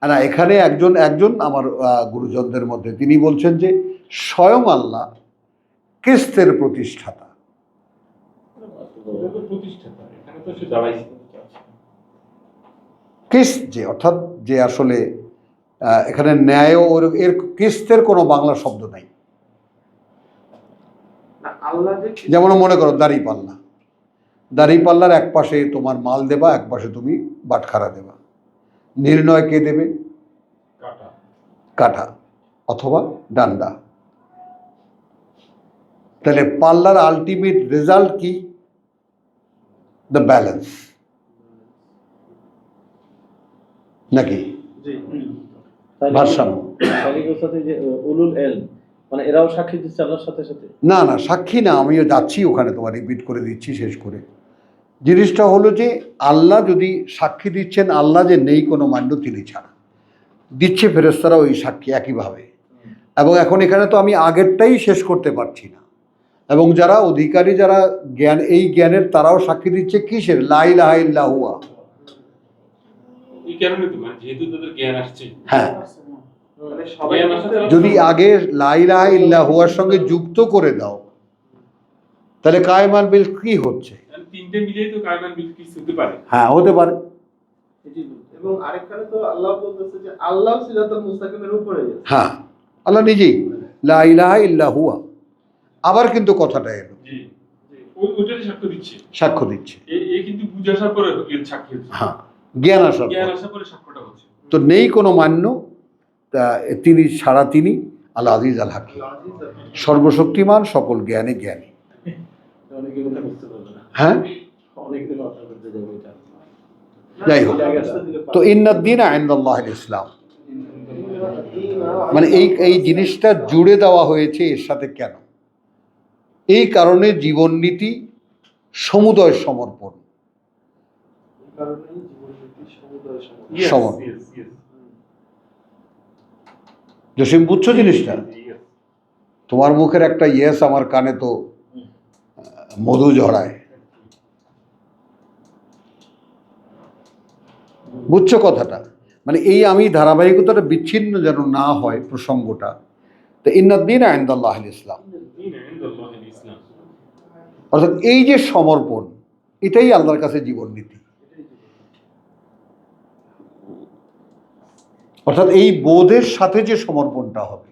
না, এখানে একজন একজন আমার গুরুজনদের মধ্যে তিনি বলছেন যে স্বয়ং আল্লাহ কিস্তের প্রতিষ্ঠাতা। এটা তো প্রতিষ্ঠাতা, এখানে তো সে দাঁড়াইছে। কিস্ত যে অর্থাৎ যে আসলে এখানে ন্যায় ওর এর কিস্তের কোনো বাংলা শব্দ নাই। না, আল্লাহ যে যেমন মনে করো দাড়িপাল্লা, দাড়িপাল্লার এক পাশে তোমার মাল দেবা, এক পাশে তুমি বাটখারা দেবা, নির্ণয় কে দেবে? কাটা। কাঠা অথবা ডান্ডা। তাহলে পাল্লার আলটিমেট রেজাল্ট কি? দ্য ব্যালেন্স, নাকি জি ভারসাম্য? যে উলুল ইলম মানে এরাও সাক্ষী দিচ্ছে আল্লাহর সাথে সাথে। না না, সাক্ষী না, আমিও যাচ্ছি ওখানে, তোমার রিপিট করে দিচ্ছি শেষ করে। জিনিসটা হলো যে আল্লাহ যদি সাক্ষী দিচ্ছেন, আল্লাহ যে নেই কোনো মান্য তিনি ছাড়া, দিচ্ছে ফেরেশতারা ওই সাক্ষী একইভাবে। এবং এখন এখানে তো আমি আগেরটাই শেষ করতে পারছি না। এবং যারা অধিকারী, যারা জ্ঞান, এই জ্ঞানের, তারাও সাক্ষী দিচ্ছে কিসের? লা ইলাহা ইল্লা হুয়া। এই কারণে তো মানে যেহেতু তাদের জ্ঞান আসছে, হ্যাঁ, মানে সবাই জ্ঞান আসাতে যদি আগে লা ইলাহা ইল্লা হুয়ার সঙ্গে যুক্ত করে দাও, তাহলে কায়েমান বিল কি হচ্ছে? তিনটে মিলিয়েই তো কায়েমান বিল কিসত হতে পারে। হ্যাঁ, হতে পারে। এবং আরেকখানে তো আল্লাহ বলতেছে যে আল্লাহ সিরাতুল মুস্তাকিমের উপরে গেছে। হ্যাঁ, আল্লাহ নিজেই লা ইলাহা ইল্লা হুয়া। আবার কিন্তু কথাটা এলো, জি ওইটাই সাক্ষ্য দিচ্ছে। সাক্ষ্য দিচ্ছে। এ কিন্তু বুঝে আসার পরে এর সাক্ষী হচ্ছে। হ্যাঁ, জ্ঞান আসার পর। জ্ঞান আসার পরে সাক্ষ্যটা হচ্ছে। তো নেই কোনো মান্য, তা তিনি ছাড়া, তিনি আল আজিজ আল হাকিম, সর্বশক্তিমান, সকল জ্ঞানে জ্ঞানী। অনেকে কথা বুঝতে পারবে না, হ্যাঁ, অনেকে কথা বলতে যাবে এটা। যাই হোক, তো ইন্নাদ্দীন ইনদাল্লাহিল ইসলাম, মানে এই জিনিসটা জুড়ে দেওয়া হয়েছে এর সাথে কেন? এই কারণে জীবন নীতি সমুদয় সমর্পণ। কারণেই জীবননীতি সমুদয় সমর্পণ। Yes, সমর্পণ। yes, yes, জসিম, বুঝছো জিনিসটা? yes. তোমার মুখের একটা ইয়েস আমার কানে তো মধু ঝরায়। বুঝছো কথাটা? মানে এই আমি ধারাবাহিকতাটা বিচ্ছিন্ন যেন না হয় প্রসঙ্গটা। তো ইন্নাদ্দীন ইনদাল্লাহিল ইসলাম, দিন ইনদাল্লাহিল ইসলাম। অর্থাৎ এই যে সমর্পণ, এটাই আল্লাহর কাছে জীবন নীতি। অর্থাৎ এই বোধের সাথে যে সমর্পণটা হবে।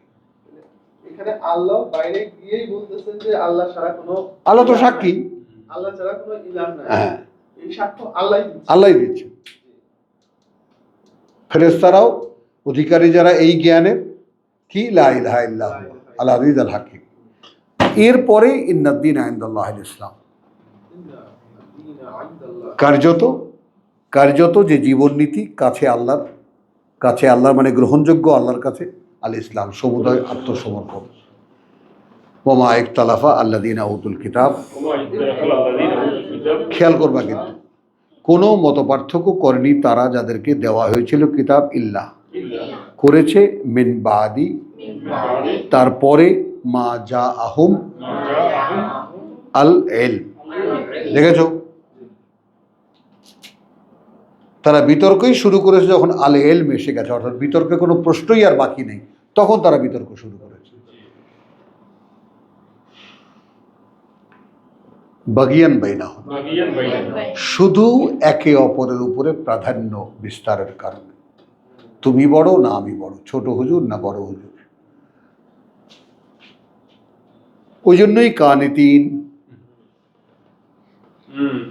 এখানে আল্লাহ বাইরে গিয়েই বলতেছেন যে আল্লাহ ছাড়া কোনো, আল্লাহ তো সাক্ষী। আল্লাহ ছাড়া কোনো ইলাহ নাই। হ্যাঁ, এই সাক্ষ্য আল্লাহই দিচ্ছে। আল্লাহ দিচ্ছে। ফেরেশতারাও অধিকারী যারা এই জ্ঞানের, কি লা ইলাহা ইল্লাল্লাহ আল আজিজ আল হাকিম। এরপরে ইন্নাদ্দীন ইনদাল্লাহিল ইসলাম। কার্যত যে জীবন নীতি কাছে আল্লাহর মানে গ্রহণযোগ্য আল্লাহর কাছে আল ইসলাম, সমুদয় আত্মসমর্পণ। ওমা ইখতালাফা আল্লাযীনা উতুল কিতাব, খেয়াল করবা কিন্তু কোনো মত পার্থক্য করেনি তারা যাদেরকে দেওয়া হয়েছিল কিতাব, ইল্লা করেছে মিন বাদি, তারপরে মা যা আহুম আল ইলম। দেখেছো, তারা বিতর্কই শুরু করেছে যখন আল ইলম এসে গেছে, অর্থাৎ বিতর্কে কোনো প্রশ্নই আর বাকি নেই, তখন তারা বিতর্ক শুরু করেছে। বাগিয়ান বাইনাহুম, শুধু একে অপরের উপরে প্রাধান্য বিস্তারের কারণে। তুমি বড় না আমি বড়, ছোট হুজুর না বড় হুজুর। ওই জন্যই কানিতিন।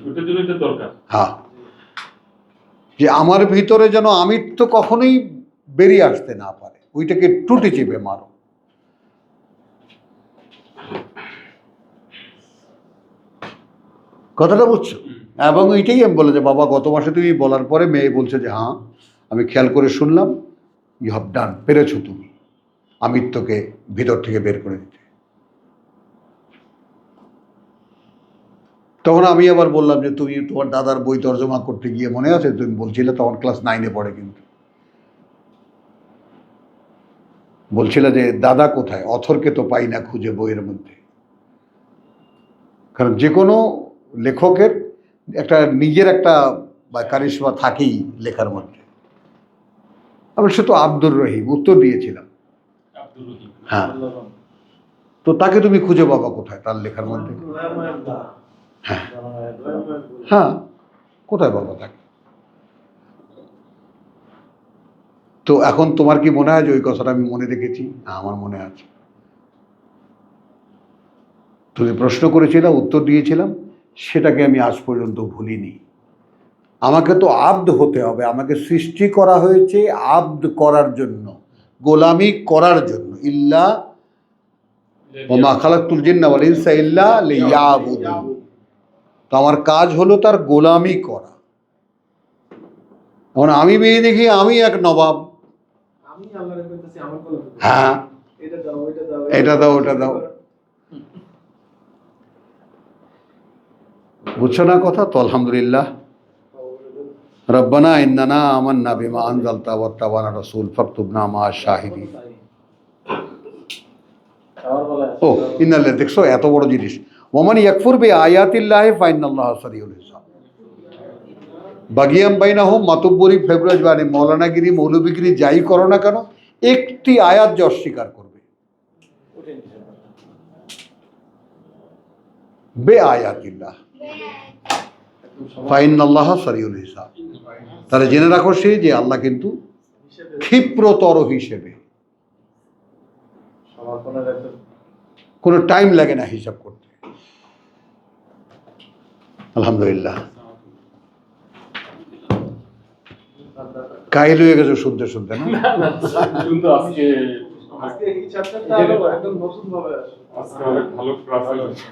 ওটার জন্য এটা দরকার। হ্যাঁ, যে আমার ভিতরে যেন আমিত্ব কখনোই বেরিয়ে আসতে না পারে, ওইটাকে টুটি চেপে মারো। কথাটা বুঝছো? এবং এইটাই আমি বলে যে বাবা গত মাসে তুমি বলার পরে মেয়ে বলছে যে হ্যাঁ আমি খেয়াল করে শুনলাম, ইউ হ্যাভ ডান, পেরেছো তুমি আমিত্বকে ভিতর থেকে বের করে দিতে। তখন আমি আবার বললাম যে তুমি তোমার দাদার বই তর্জমা করতে গিয়ে মনে আছে তুমি বলছিলে, তখন ক্লাস 9-এ পড়ে, কিন্তু বলছিলে যে দাদা কোথায়, অথরকে তো পাই না খুঁজে বইয়ের মধ্যে। কারণ যে কোনো লেখকের একটা নিজের একটা বা কারিশমা থাকেই লেখার মধ্যে। আবার সে তো আব্দুর রহিম উত্তর দিয়েছিলাম, আব্দুর রহিম। হ্যাঁ। তো তাকে তুমি খুঁজে পাবা কোথায় তার লেখার মধ্যে? হ্যাঁ হ্যাঁ, কোথায় পাবা তাকে? তো এখন তোমার কি মনে হয় যে ওই কথাটা আমি মনে রেখেছি? হ্যাঁ, আমার মনে আছে। তুমি প্রশ্ন করেছিলাম, উত্তর দিয়েছিলাম, সেটাকে আমি আজ পর্যন্ত ভুলিনি। আমাকে তো আব্দ হতে হবে, আমাকে সৃষ্টি করা হয়েছে আব্দ করার জন্য, গোলামি করার জন্য। ইল্লা ওমা খালাকতুল জিন্না ওয়াল ইনসা ইল্লা লিয়াবুদুন। তো আমার কাজ হলো তার গোলামি করা। এখন আমি মেয়ে দেখি আমি এক নবাব, আমি আল্লাহরে কইতেছি আমার বলা হ্যাঁ এটা দাও ওইটা দাও এটা দাও ওটা দাও, বুঝছো না কথা? তো আলহামদুলিল্লাহ, রব্বানা ইন্নানা আমান্না বিমা আনজালতা ওয়াত্তাবানা রাসূল ফাকতুবনা মা শাহিদিন। ও ইন্নাল্লাহ, দেখছো এত বড় জিনিস। ওমান ইয়াকফুর বি আয়াতিল্লাহি ফাইন্নাল্লাহা সারিউল হিসাব। বাগিয়াম বাইনাহুম, মাতুব্বরি ফেব্রুয়ারি মানে মৌলানাগিরি মৌলবীগিরি যাই করো না কেন, একটি আয়াত যে অস্বীকার করবে বে আয়াতিল্লাহ ফাইন্নাল্লাহা সারিউল হিসাব। তাহলে জেনে রাখো সে যে আল্লাহ কিন্তু ক্ষিপ্রতর হিসেবে, কোনো টাইম লাগে না হিসাব করতে। আলহামদুলিল্লাহ, কাহিল হয়ে গেছে শুনতে শুনতে না? কিন্তু আজকে আজকে এই চ্যাপ্টারটা একদম নতুন ভাবে আসে। আজকে অনেক ভালো ক্লাস হয়েছে।